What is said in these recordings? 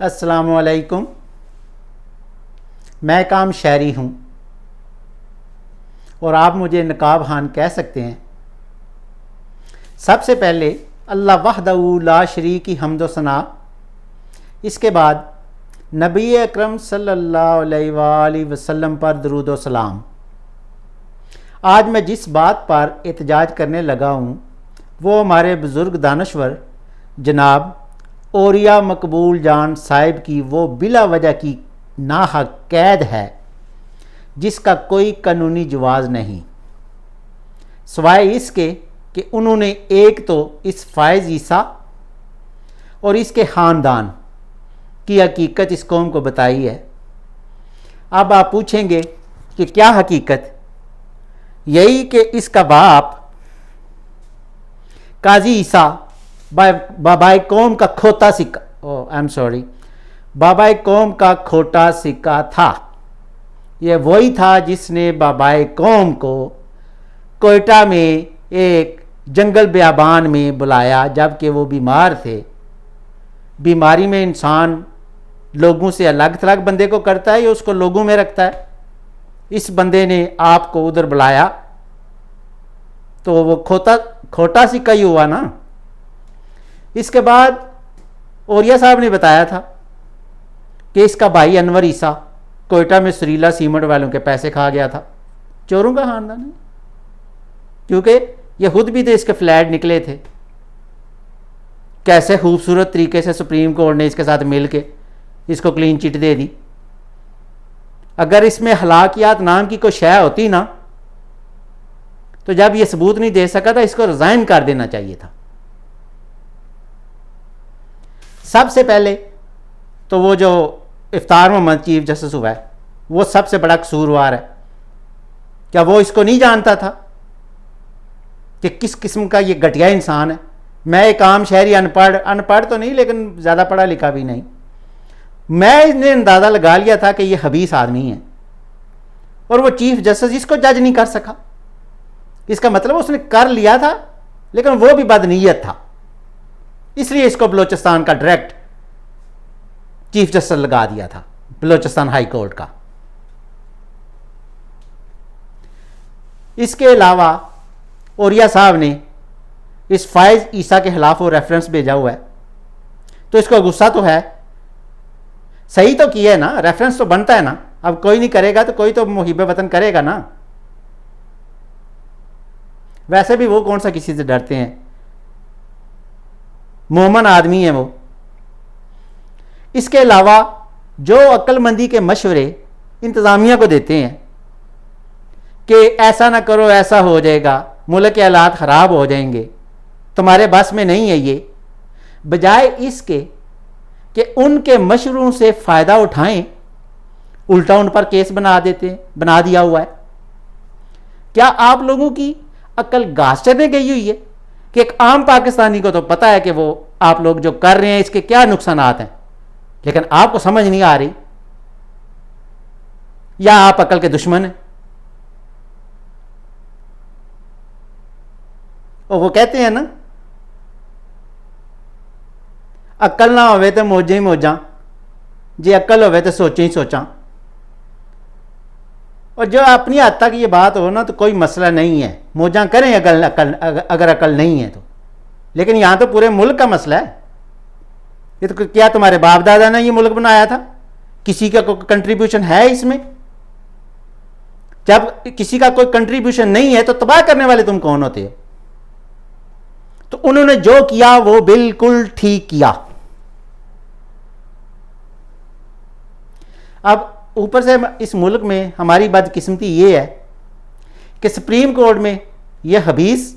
अस्सलामुअलैकुम। मैं काम शहरी हूँ और आप मुझे नकाब खान कह सकते हैं। सबसे पहले अल्लाह वहदहू ला शरीक की हम्द व सना, इसके बाद नबी अकरम सल्लल्लाहु अलैहि वसल्लम पर दरूद व सलाम। आज मैं जिस बात पर एहतजाज करने लगा हूँ वो हमारे बुज़ुर्ग दानश्वर जनाब औरिया मकबूल जान साहिब की वो बिला वजह की नाहक कैद है जिसका कोई कानूनी जवाज़ नहीं, सिवाय इसके कि उन्होंने एक तो इस फ़ायज़ ईसा और इसके ख़ानदान की हकीकत इस कौम को बताई है। अब आप पूछेंगे कि क्या हकीकत? यही कि इसका बाप काजी ईसा बाबाए कौम का खोटा सिक्का, बाबाए कौम का खोटा सिक्का था। यह वही था जिसने बाबाए कौम को कोयटा में एक जंगल बियाबान में बुलाया जबकि वो बीमार थे। बीमारी में इंसान लोगों से अलग थलग बंदे को करता है या उसको लोगों में रखता है। इस बंदे ने आपको उधर बुलाया तो वो खोटा सिक्का ही हुआ ना। इसके बाद औरिया साहब ने बताया था कि इसका भाई अनवर ईसा कोयटा में सुरीला सीमेंट वालों के पैसे खा गया था। चोरों का खानदान है, क्योंकि ये खुद भी थे, इसके फ्लैट निकले थे। कैसे खूबसूरत तरीके से सुप्रीम कोर्ट ने इसके साथ मिल के इसको क्लीन चिट दे दी। अगर इसमें हलाकियात नाम की कोई शय होती ना तो जब ये सबूत नहीं दे सका था इसको रिजाइन कर देना चाहिए था। सबसे पहले तो वो जो इफ्तार मोहम्मद चीफ जस्टिस हुआ है वो सबसे बड़ा कसूरवार है। क्या वो इसको नहीं जानता था कि किस किस्म का ये घटिया इंसान है? मैं एक आम शहरी अनपढ़ तो नहीं लेकिन ज़्यादा पढ़ा लिखा भी नहीं, मैं इसने अंदाज़ा लगा लिया था कि ये हबीस आदमी है और वो चीफ जस्टिस इसको जज नहीं कर सका। इसका मतलब उसने कर लिया था लेकिन वो भी बदनीयत था, इसलिए इसको बलोचिस्तान का डायरेक्ट चीफ जस्टिस लगा दिया था, बलोचिस्तान हाई कोर्ट का। इसके अलावा औरिया साहब ने इस फ़ायज़ ईसा के खिलाफ वो रेफरेंस भेजा हुआ है, तो इसको गुस्सा तो है, सही तो किया है ना, रेफरेंस तो बनता है ना। अब कोई नहीं करेगा तो कोई तो मुहिब वतन करेगा ना। वैसे भी वो कौन सा किसी से डरते हैं, मोमन आदमी है वो। इसके अलावा जो अक्लमंदी के मशवरे इंतज़ामिया को देते हैं कि ऐसा ना करो ऐसा हो जाएगा, मुल्क के हालात ख़राब हो जाएंगे, तुम्हारे बस में नहीं है ये, बजाय इसके कि उनके मशवरों से फ़ायदा उठाएं उल्टा उन पर केस बना दिया हुआ है। क्या आप लोगों की अक्ल घास चरने गई हुई है कि एक आम पाकिस्तानी को तो पता है कि वो आप लोग जो कर रहे हैं इसके क्या नुकसानात हैं, लेकिन आपको समझ नहीं आ रही, या आप अकल के दुश्मन हैं? और वो कहते हैं ना, अकल ना होवे तो मौजा ही मौजा, जे अकल होवे तो सोचा ही सोचा। और जो अपनी हद तक ये बात हो ना तो कोई मसला नहीं है, मौजा करें अगर अकल नहीं है तो। लेकिन यहाँ तो पूरे मुल्क का मसला है। ये तो क्या तुम्हारे बाप दादा ने ये मुल्क बनाया था? किसी का कोई कंट्रीब्यूशन है इसमें? जब किसी का कोई कंट्रीब्यूशन नहीं है तो तबाह करने वाले तुम कौन होते हो? तो उन्होंने जो किया वो बिल्कुल ठीक किया। अब ऊपर से इस मुल्क में हमारी बदकिस्मती ये है कि सुप्रीम कोर्ट में ये हबीस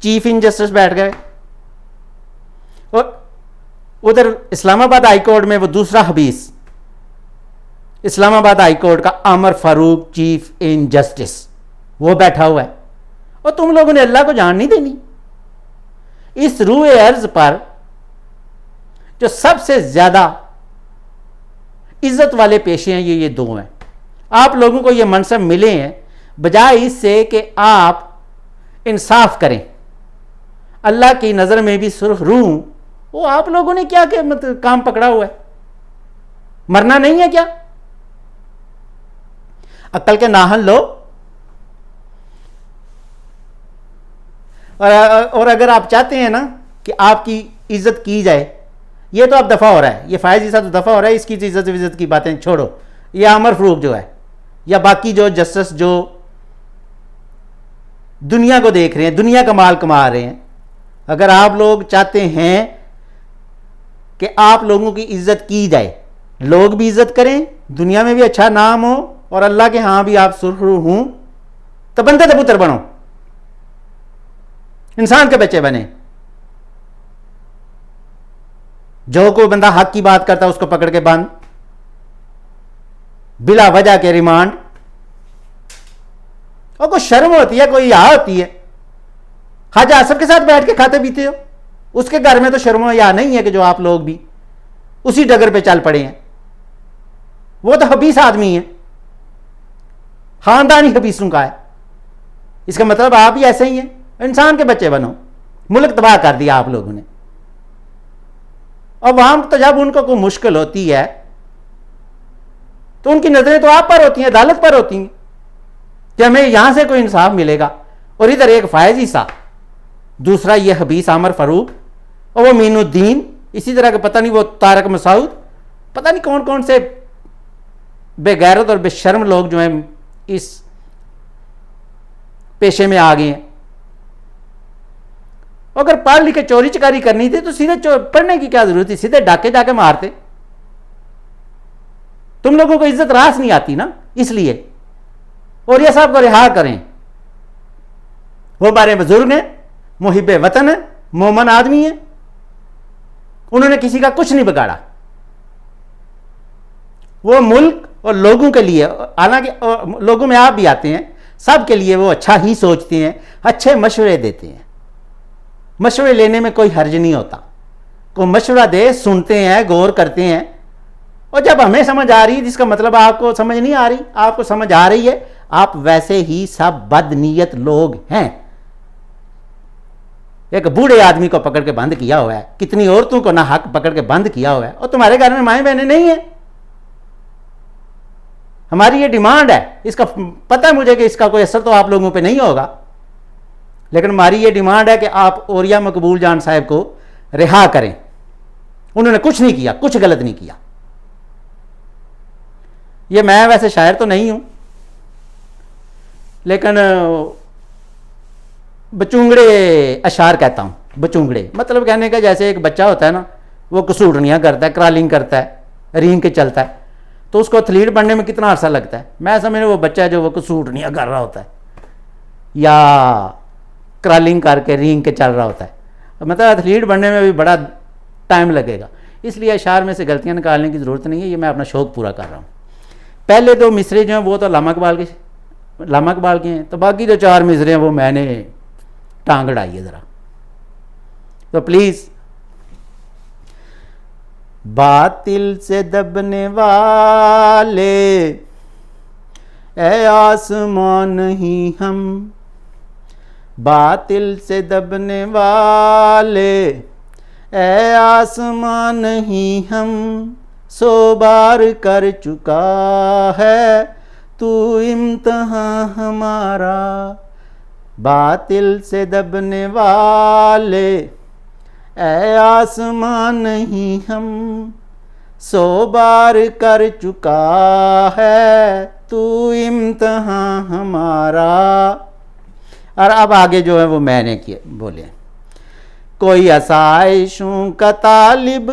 चीफ इंजस्टिस बैठ गए और उधर इस्लामाबाद हाई कोर्ट में वो दूसरा हबीस, इस्लामाबाद हाई कोर्ट का आमर फारूक चीफ इंजस्टिस, वो बैठा हुआ है। और तुम लोगों ने अल्लाह को जान नहीं देनी। इस रूए अर्ज पर जो सबसे ज्यादा इज्जत वाले पेशे हैं ये दो हैं। आप लोगों को ये मनसब मिले हैं बजाय इससे कि आप इंसाफ करें। अल्लाह की नज़र में भी सुर्ख रूह वो आप लोगों ने क्या क्या मतलब काम पकड़ा हुआ है? मरना नहीं है क्या? अक्ल के नाहन लो। और अगर आप चाहते हैं ना कि आपकी इज्जत की जाए, ये तो अब दफ़ा हो रहा है, ये फायज ईसा तो दफ़ा हो रहा है, इसकी इज्जत की बातें छोड़ो। ये अमर फरूक जो है या बाकी जो जस्टिस जो दुनिया को देख रहे हैं, दुनिया का माल कमा रहे हैं, अगर आप लोग चाहते हैं कि आप लोगों की इज्जत की जाए, लोग भी इज्जत करें, दुनिया में भी अच्छा नाम हो और अल्लाह के यहाँ भी आप सुरखरू हूं, तो बंदे तो पुत्र बनो, इंसान के बच्चे बने। जो कोई बंदा हक की बात करता है उसको पकड़ के बंद, बिला वजह के रिमांड। और कोई शर्म होती है, कोई या होती है? ख्वाजा आसफ के साथ बैठ के खाते पीते हो, उसके घर में तो शर्म या नहीं है कि जो आप लोग भी उसी डगर पे चल पड़े हैं। वो तो हबीस आदमी है, खानदानी हबीसों का है। इसका मतलब आप ही ऐसे ही हैं, इंसान के बच्चे बनो। मुल्क तबाह कर दिया आप लोगों ने। और वहां तो जब उनको कोई मुश्किल होती है तो उनकी नजरें तो आप पर होती हैं, अदालत पर होती हैं कि हमें यहां से कोई इंसाफ मिलेगा। और इधर एक फायज ईसा, दूसरा ये हबीस आमर फरूक, और वो मीनुद्दीन, इसी तरह के पता नहीं वो तारक मसूद, पता नहीं कौन कौन से बेगैरत और बेशर्म लोग जो हैं इस पेशे में आ गए हैं। अगर पढ़ लिख के चोरी चकारी करनी थी तो सीधे पढ़ने की क्या जरूरत थी, सीधे डाके जाके मारते। तुम लोगों को इज्जत रास नहीं आती ना, इसलिए। और ये साहब को रिहा करें, वो हमारे बुजुर्ग हैं, मुहिब्बे वतन है, मोमन आदमी है, उन्होंने किसी का कुछ नहीं बिगाड़ा। वो मुल्क और लोगों के लिए, हालांकि लोगों में आप भी आते हैं, सब के लिए वो अच्छा ही सोचते हैं, अच्छे मशवरे देते हैं। मशवरे लेने में कोई हर्ज नहीं होता। कोई मशवरा दे, सुनते हैं, गौर करते हैं, और जब हमें समझ आ रही है, जिसका मतलब आपको समझ नहीं आ रही, आपको समझ आ रही है, आप वैसे ही सब बदनीयत लोग हैं। एक बूढ़े आदमी को पकड़ के बंद किया हुआ है, कितनी औरतों को ना हक पकड़ के बंद किया हुआ है, और तुम्हारे घर में माएँ बहनें नहीं है। हमारी ये डिमांड है, इसका पता है मुझे कि इसका कोई असर तो आप लोगों पे नहीं होगा, लेकिन हमारी ये डिमांड है कि आप औरिया मकबूल जान साहब को रिहा करें। उन्होंने कुछ नहीं किया, कुछ गलत नहीं किया। ये मैं वैसे शायर तो नहीं हूं, लेकिन बचूंगड़े अशार कहता हूं। बचूंगड़े मतलब कहने का जैसे एक बच्चा होता है ना, वो कसूटनियाँ करता है, क्रॉलिंग करता है, रींग के चलता है, तो उसको एथलीट बनने में कितना अर्सा लगता है। मैं समझ वो बच्चा है जो वो कसूटनियाँ कर रहा होता है या क्रॉलिंग करके रींग के चल रहा होता है, मतलब एथलीट बनने में भी बड़ा टाइम लगेगा। इसलिए अशार में से गलतियाँ निकालने की ज़रूरत नहीं है, ये मैं अपना शौक़ पूरा कर रहा हूँ। पहले दो मिसरे जो हैं वो तो लामा इकबाल के हैं, तो बाकी जो चार मिसरे हैं वो मैंने टांग अड़ाई है ज़रा। तो प्लीज़, बातिल से दबने वाले ए आसमान नहीं हम, बातिल से दबने वाले ए आसमान नहीं हम, 100 बार कर चुका है तू इम्तिहान हमारा। बातिल से दबने वाले ए आसमान नहीं हम, 100 बार कर चुका है तू इम्तिहान हमारा। और अब आगे जो है वो मैंने किए बोले, कोई आसाइशों का तालिब,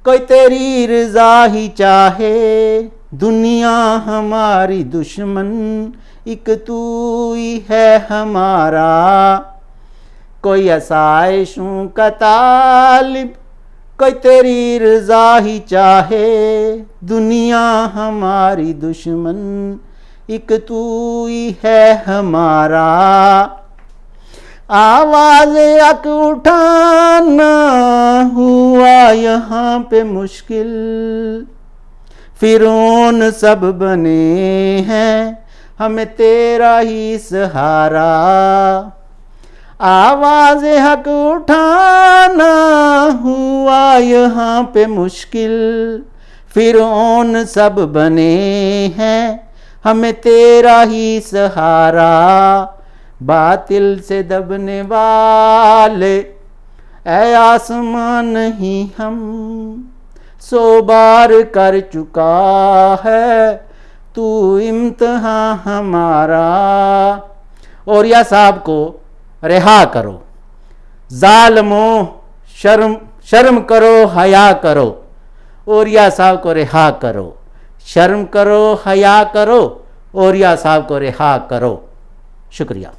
कोई तेरी रज़ा ही चाहे, दुनिया हमारी दुश्मन एक तू ही है हमारा। कोई आसाइशों का तालिब, कोई तेरी रज़ा ही चाहे, दुनिया हमारी दुश्मन एक तू ही है हमारा। आवाज़ हक उठाना हुआ यहाँ पे मुश्किल, फिरौन सब बने हैं हमें तेरा ही सहारा। आवाज़ हक उठाना हुआ हुआ यहाँ पे मुश्किल, फिरौन सब बने हैं, हमें तेरा ही सहारा, बातिल से दबने वाले ऐ आसमान नहीं हम, 100 बार कर चुका है तू इम्तिहान हमारा। और या साहब को रिहा करो, जालिमों शर्म करो, हया करो। और या साहब को रिहा करो, शर्म करो, हया करो। और या साहब को रिहा करो। शुक्रिया।